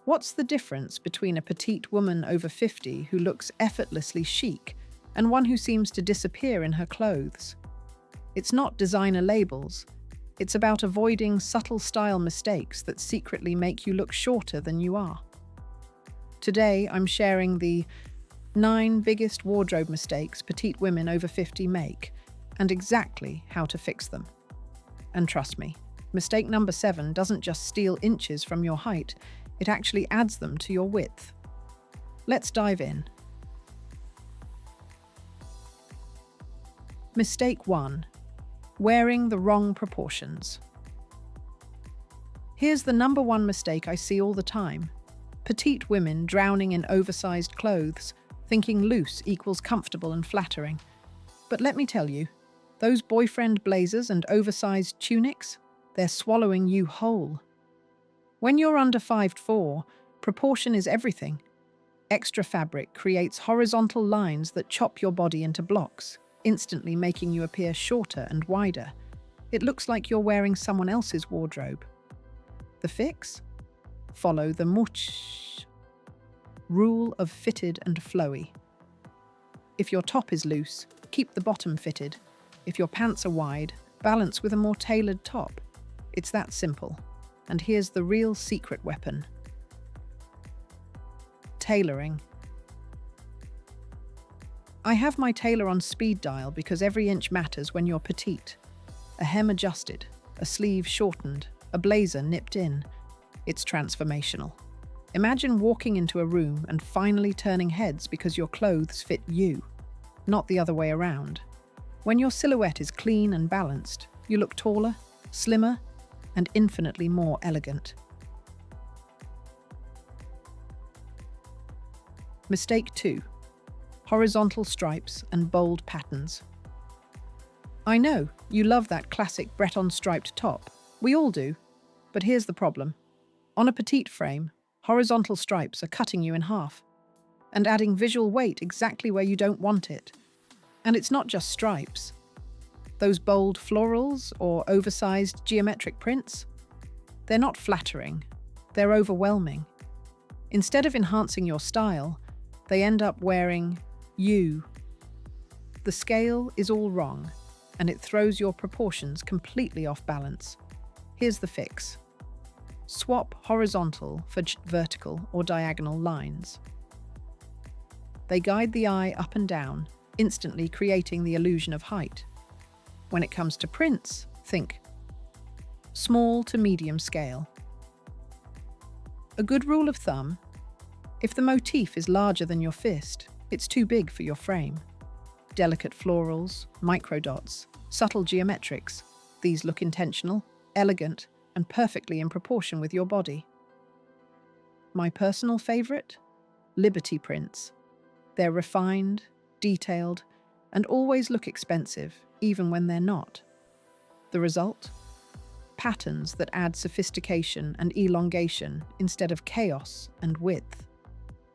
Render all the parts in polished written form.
What's the difference between a petite woman over 50 who looks effortlessly chic and one who seems to disappear in her clothes? It's not designer labels. It's about avoiding subtle style mistakes that secretly make you look shorter than you are. Today, I'm sharing the 9 biggest wardrobe mistakes petite women over 50 make, and exactly how to fix them. And trust me, mistake number 7 doesn't just steal inches from your height, it actually adds them to your width. Let's dive in. Mistake 1. Wearing the wrong proportions. Here's the number 1 mistake I see all the time. Petite women drowning in oversized clothes, thinking loose equals comfortable and flattering. But let me tell you, those boyfriend blazers and oversized tunics, they're swallowing you whole. When you're under 5'4", proportion is everything. Extra fabric creates horizontal lines that chop your body into blocks, instantly making you appear shorter and wider. It looks like you're wearing someone else's wardrobe. The fix? Follow the rule of fitted and flowy. If your top is loose, keep the bottom fitted. If your pants are wide, balance with a more tailored top. It's that simple. And here's the real secret weapon. Tailoring. I have my tailor on speed dial because every inch matters when you're petite. A hem adjusted, a sleeve shortened, a blazer nipped in. It's transformational. Imagine walking into a room and finally turning heads because your clothes fit you, not the other way around. When your silhouette is clean and balanced, you look taller, slimmer, and infinitely more elegant. Mistake 2. Horizontal stripes and bold patterns. I know, you love that classic Breton striped top. We all do. But here's the problem. On a petite frame, horizontal stripes are cutting you in half and adding visual weight exactly where you don't want it. And it's not just stripes. Those bold florals or oversized geometric prints, they're not flattering, they're overwhelming. Instead of enhancing your style, they end up wearing you. The scale is all wrong, and it throws your proportions completely off balance. Here's the fix. Swap horizontal for vertical or diagonal lines. They guide the eye up and down, instantly creating the illusion of height. When it comes to prints, think small to medium scale. A good rule of thumb: if the motif is larger than your fist, it's too big for your frame. Delicate florals, microdots, subtle geometrics, these look intentional, elegant, and perfectly in proportion with your body. My personal favorite? Liberty prints. They're refined, detailed, and always look expensive, even when they're not. The result? Patterns that add sophistication and elongation instead of chaos and width.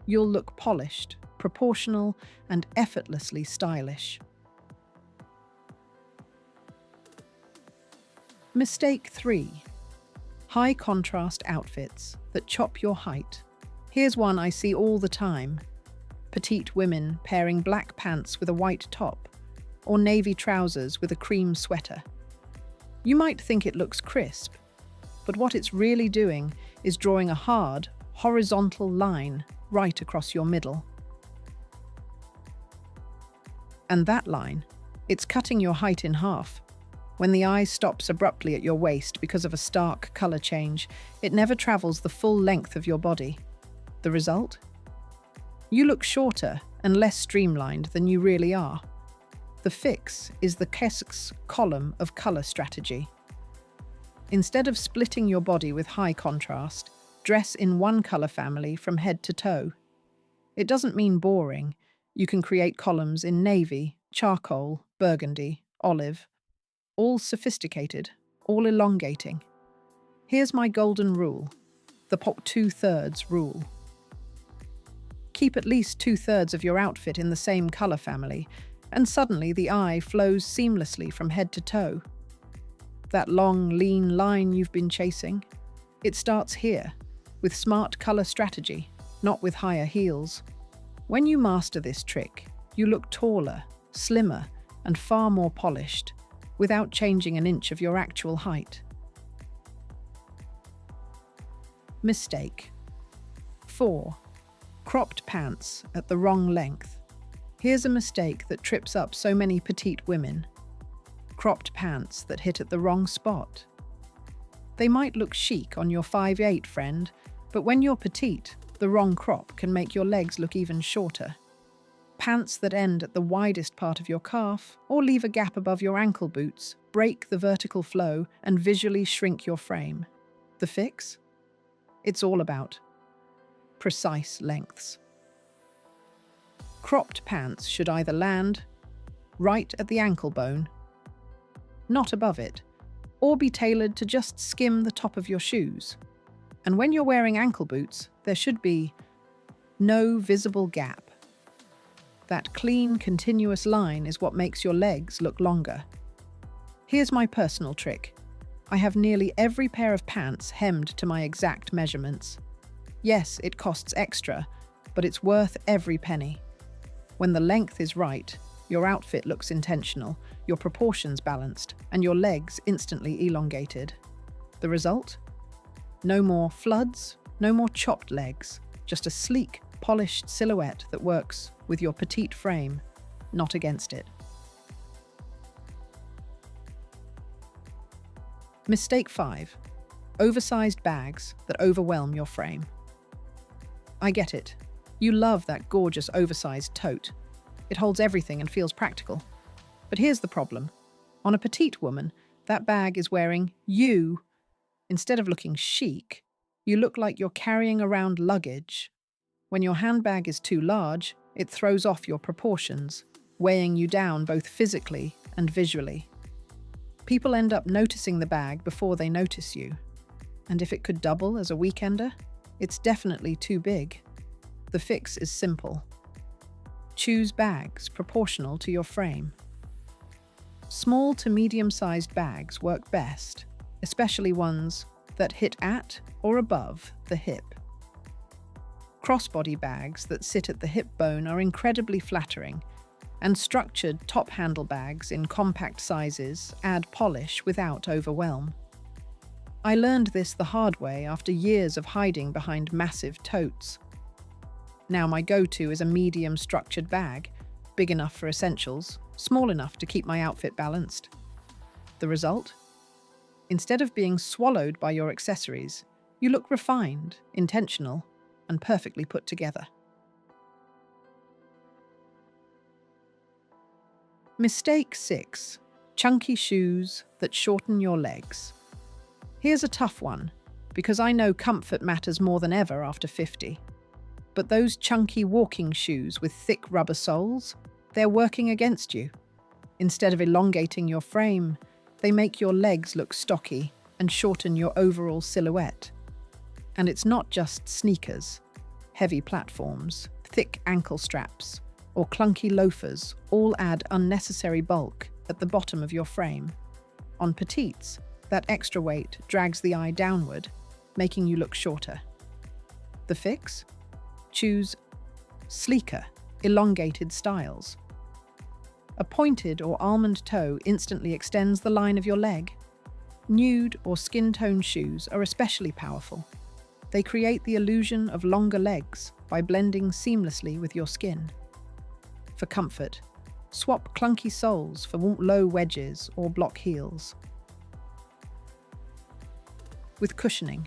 You'll look polished, proportional, and effortlessly stylish. Mistake 3. High contrast outfits that chop your height. Here's one I see all the time. Petite women pairing black pants with a white top, or navy trousers with a cream sweater. You might think it looks crisp, but what it's really doing is drawing a hard, horizontal line right across your middle. And that line, it's cutting your height in half. When the eye stops abruptly at your waist because of a stark color change, it never travels the full length of your body. The result? You look shorter and less streamlined than you really are. The fix is the Keswick's column of color strategy. Instead of splitting your body with high contrast, dress in one color family from head to toe. It doesn't mean boring. You can create columns in navy, charcoal, burgundy, olive. All sophisticated, all elongating. Here's my golden rule, the pop 2/3 rule. Keep at least 2/3 of your outfit in the same color family, and suddenly the eye flows seamlessly from head to toe. That long, lean line you've been chasing, it starts here, with smart color strategy, not with higher heels. When you master this trick, you look taller, slimmer, and far more polished, without changing an inch of your actual height. Mistake 4. Cropped pants at the wrong length. Here's a mistake that trips up so many petite women. Cropped pants that hit at the wrong spot. They might look chic on your 5'8" friend, but when you're petite, the wrong crop can make your legs look even shorter. Pants that end at the widest part of your calf or leave a gap above your ankle boots break the vertical flow and visually shrink your frame. The fix? It's all about precise lengths. Cropped pants should either land right at the ankle bone, not above it, or be tailored to just skim the top of your shoes. And when you're wearing ankle boots, there should be no visible gap. That clean, continuous line is what makes your legs look longer. Here's my personal trick. I have nearly every pair of pants hemmed to my exact measurements. Yes, it costs extra, but it's worth every penny. When the length is right, your outfit looks intentional, your proportions balanced, and your legs instantly elongated. The result? No more floods, no more chopped legs, just a sleek, polished silhouette that works with your petite frame, not against it. Mistake 5. Oversized bags that overwhelm your frame. I get it. You love that gorgeous oversized tote. It holds everything and feels practical. But here's the problem. On a petite woman, that bag is wearing you. Instead of looking chic, you look like you're carrying around luggage. When your handbag is too large, it throws off your proportions, weighing you down both physically and visually. People end up noticing the bag before they notice you. And if it could double as a weekender, it's definitely too big. The fix is simple. Choose bags proportional to your frame. Small to medium-sized bags work best, especially ones that hit at or above the hip. Crossbody bags that sit at the hip bone are incredibly flattering, and structured top handle bags in compact sizes add polish without overwhelm. I learned this the hard way after years of hiding behind massive totes. Now my go-to is a medium structured bag, big enough for essentials, small enough to keep my outfit balanced. The result? Instead of being swallowed by your accessories, you look refined, intentional, and perfectly put together. Mistake 6. Chunky shoes that shorten your legs. Here's a tough one, because I know comfort matters more than ever after 50. But those chunky walking shoes with thick rubber soles, they're working against you. Instead of elongating your frame, they make your legs look stocky and shorten your overall silhouette. And it's not just sneakers. Heavy platforms, thick ankle straps, or clunky loafers all add unnecessary bulk at the bottom of your frame. On petites, that extra weight drags the eye downward, making you look shorter. The fix? Choose sleeker, elongated styles. A pointed or almond toe instantly extends the line of your leg. Nude or skin tone shoes are especially powerful. They create the illusion of longer legs by blending seamlessly with your skin. For comfort, swap clunky soles for low wedges or block heels. With cushioning,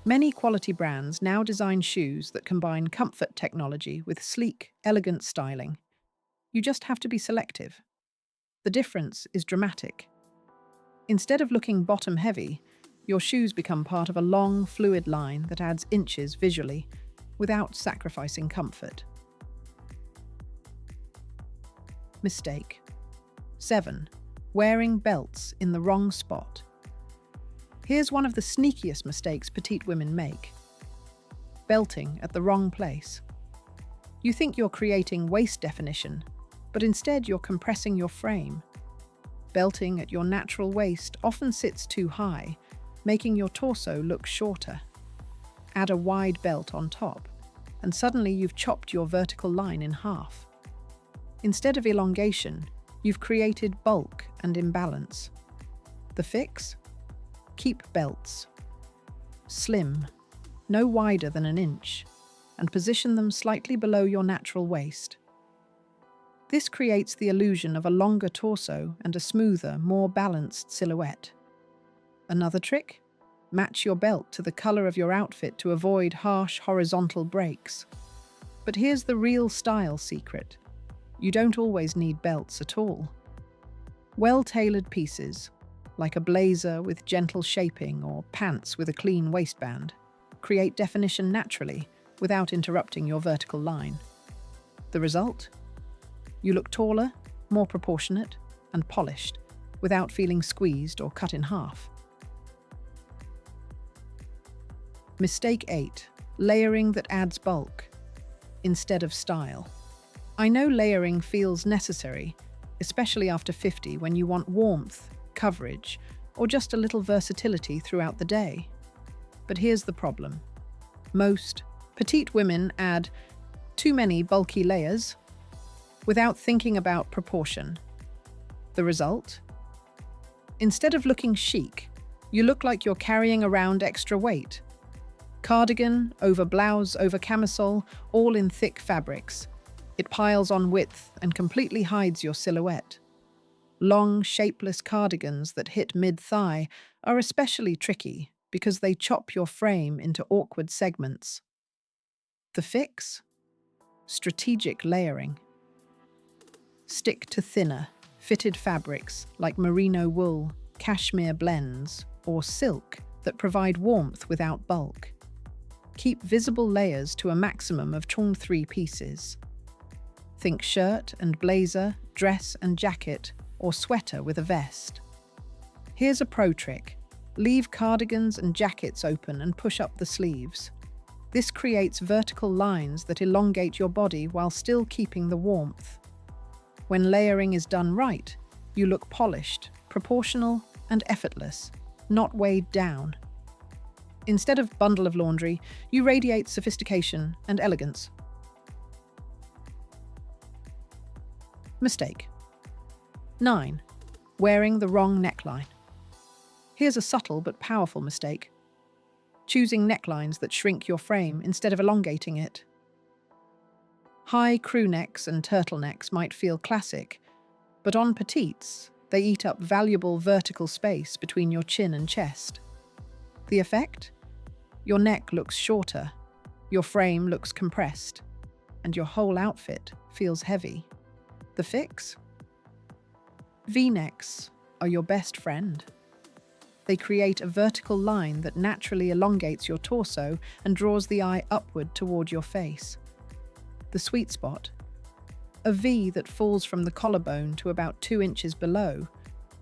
many quality brands now design shoes that combine comfort technology with sleek, elegant styling. You just have to be selective. The difference is dramatic. Instead of looking bottom-heavy, your shoes become part of a long, fluid line that adds inches visually without sacrificing comfort. Mistake 7. Wearing belts in the wrong spot. Here's one of the sneakiest mistakes petite women make. Belting at the wrong place. You think you're creating waist definition, but instead you're compressing your frame. Belting at your natural waist often sits too high, making your torso look shorter. Add a wide belt on top, and suddenly you've chopped your vertical line in half. Instead of elongation, you've created bulk and imbalance. The fix? Keep belts slim, no wider than an inch, and position them slightly below your natural waist. This creates the illusion of a longer torso and a smoother, more balanced silhouette. Another trick? Match your belt to the color of your outfit to avoid harsh horizontal breaks. But here's the real style secret. You don't always need belts at all. Well-tailored pieces, like a blazer with gentle shaping or pants with a clean waistband, create definition naturally without interrupting your vertical line. The result? You look taller, more proportionate, and polished, without feeling squeezed or cut in half. Mistake 8. Layering that adds bulk instead of style. I know layering feels necessary, especially after 50 when you want warmth, coverage, or just a little versatility throughout the day. But here's the problem. Most petite women add too many bulky layers without thinking about proportion. The result? Instead of looking chic, you look like you're carrying around extra weight. Cardigan, over blouse, over camisole, all in thick fabrics. It piles on width and completely hides your silhouette. Long, shapeless cardigans that hit mid-thigh are especially tricky because they chop your frame into awkward segments. The fix? Strategic layering. Stick to thinner, fitted fabrics like merino wool, cashmere blends, or silk that provide warmth without bulk. Keep visible layers to a maximum of 3 pieces. Think shirt and blazer, dress and jacket, or sweater with a vest. Here's a pro trick. Leave cardigans and jackets open and push up the sleeves. This creates vertical lines that elongate your body while still keeping the warmth. When layering is done right, you look polished, proportional, and effortless, not weighed down. Instead of bundle of laundry, you radiate sophistication and elegance. Mistake 9. Wearing the wrong neckline. Here's a subtle but powerful mistake. Choosing necklines that shrink your frame instead of elongating it. High crew necks and turtlenecks might feel classic, but on petites, they eat up valuable vertical space between your chin and chest. The effect? Your neck looks shorter, your frame looks compressed, and your whole outfit feels heavy. The fix? V-necks are your best friend. They create a vertical line that naturally elongates your torso and draws the eye upward toward your face. The sweet spot? A V that falls from the collarbone to about 2 inches below,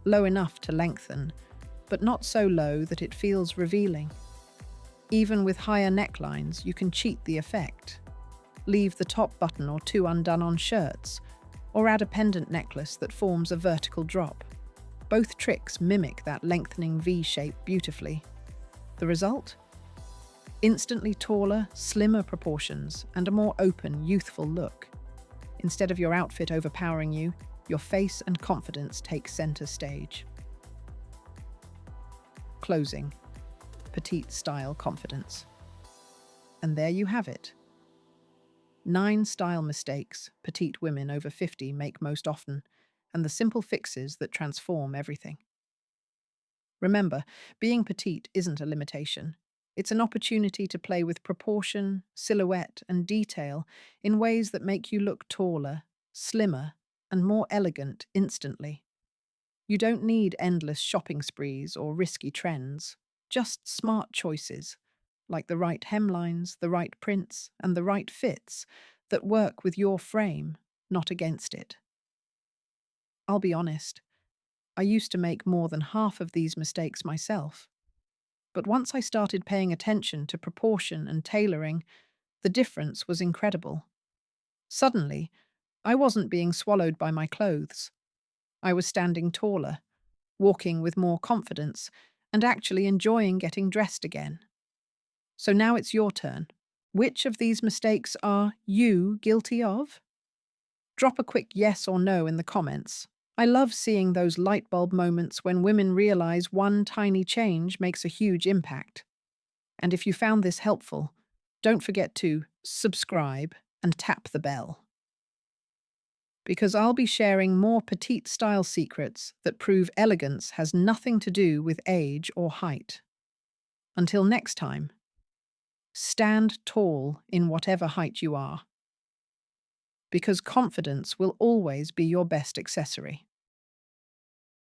low enough to lengthen, but not so low that it feels revealing. Even with higher necklines, you can cheat the effect. Leave the top button or 2 undone on shirts, or add a pendant necklace that forms a vertical drop. Both tricks mimic that lengthening V shape beautifully. The result? Instantly taller, slimmer proportions and a more open, youthful look. Instead of your outfit overpowering you, your face and confidence take center stage. Closing. Petite style confidence. And there you have it. 9 style mistakes petite women over 50 make most often, and the simple fixes that transform everything. Remember, being petite isn't a limitation. It's an opportunity to play with proportion, silhouette, and detail in ways that make you look taller, slimmer, and more elegant instantly. You don't need endless shopping sprees or risky trends, just smart choices, like the right hemlines, the right prints, and the right fits that work with your frame, not against it. I'll be honest, I used to make more than half of these mistakes myself. But once I started paying attention to proportion and tailoring, the difference was incredible. Suddenly, I wasn't being swallowed by my clothes. I was standing taller, walking with more confidence, and actually enjoying getting dressed again. So now it's your turn. Which of these mistakes are you guilty of? Drop a quick yes or no in the comments. I love seeing those light bulb moments when women realize one tiny change makes a huge impact. And if you found this helpful, don't forget to subscribe and tap the bell, because I'll be sharing more petite style secrets that prove elegance has nothing to do with age or height. Until next time, stand tall in whatever height you are, because confidence will always be your best accessory.